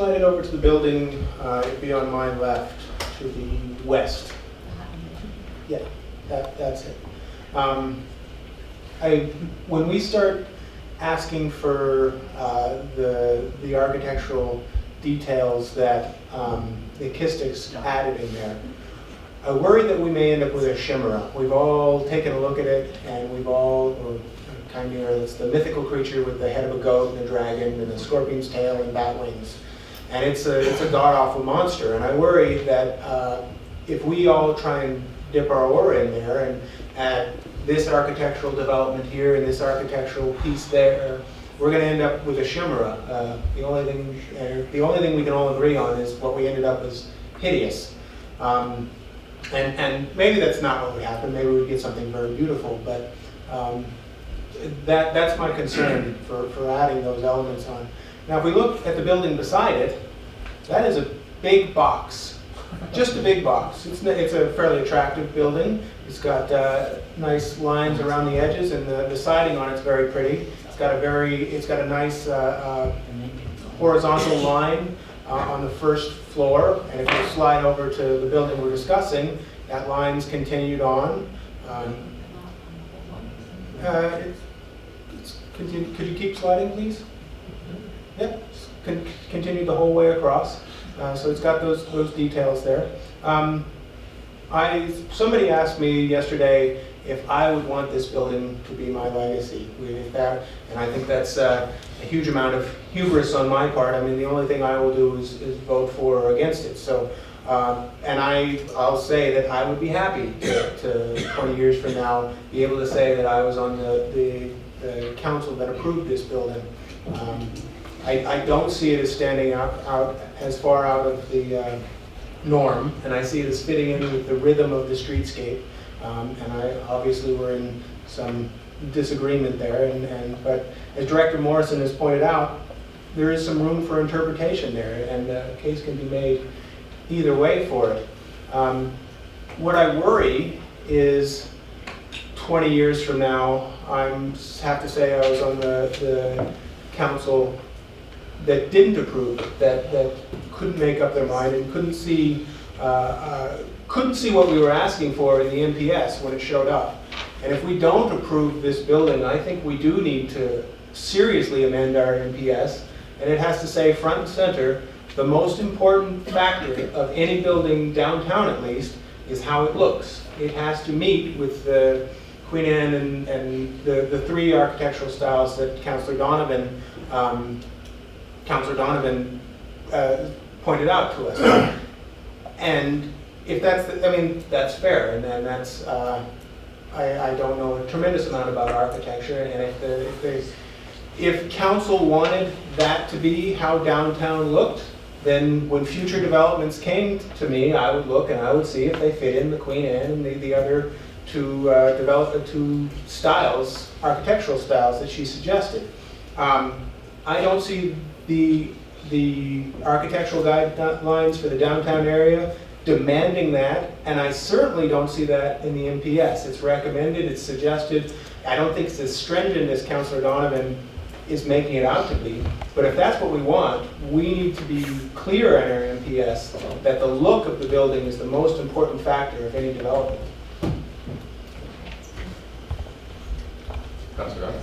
slide it over to the building, it'd be on my left, to the west. Yeah, that's it. When we start asking for the architectural details that the acoustics added in there, I worry that we may end up with a chimera. We've all taken a look at it, and we've all, or chimera, it's the mythical creature with the head of a goat and a dragon and a scorpion's tail and bat wings. And it's a god-awful monster. And I worry that if we all try and dip our oar in there and add this architectural development here and this architectural piece there, we're going to end up with a chimera. The only thing we can all agree on is what we ended up as hideous. And maybe that's not what would happen. Maybe we'd get something very beautiful, but that's my concern for adding those elements on. Now, if we look at the building beside it, that is a big box, just a big box. It's a fairly attractive building. It's got nice lines around the edges, and the siding on it's very pretty. It's got a nice horizontal line on the first floor, and if you slide over to the building we're discussing, that line's continued on. Could you keep sliding, please? Yep, continue the whole way across. So it's got those details there. Somebody asked me yesterday if I would want this building to be my legacy. And I think that's a huge amount of hubris on my part. I mean, the only thing I will do is vote for or against it. So, and I'll say that I would be happy to 20 years from now be able to say that I was on the council that approved this building. I don't see it as standing out as far out of the norm, and I see it as fitting in with the rhythm of the streetscape. And obviously we're in some disagreement there, but as Director Morrison has pointed out, there is some room for interpretation there, and a case can be made either way for it. What I worry is 20 years from now, I have to say I was on the council that didn't approve it, that couldn't make up their mind and couldn't see what we were asking for in the MPS when it showed up. And if we don't approve this building, I think we do need to seriously amend our MPS, and it has to say front and center, the most important factor of any building downtown at least is how it looks. It has to meet with the Queen Anne and the three architectural styles that Councillor Donovan pointed out to us. And if that's, that's fair, and then that's, I don't know a tremendous amount about architecture, and if council wanted that to be how downtown looked, then when future developments came to me, I would look and I would see if they fit in the Queen Anne and the other two styles, architectural styles that she suggested. I don't see the architectural guidelines for the downtown area demanding that, and I certainly don't see that in the MPS. It's recommended, it's suggested. I don't think it's as stringent as Councillor Donovan is making it out to be, but if that's what we want, we need to be clear in our MPS that the look of the building is the most important factor of any development. Councillor Donovan?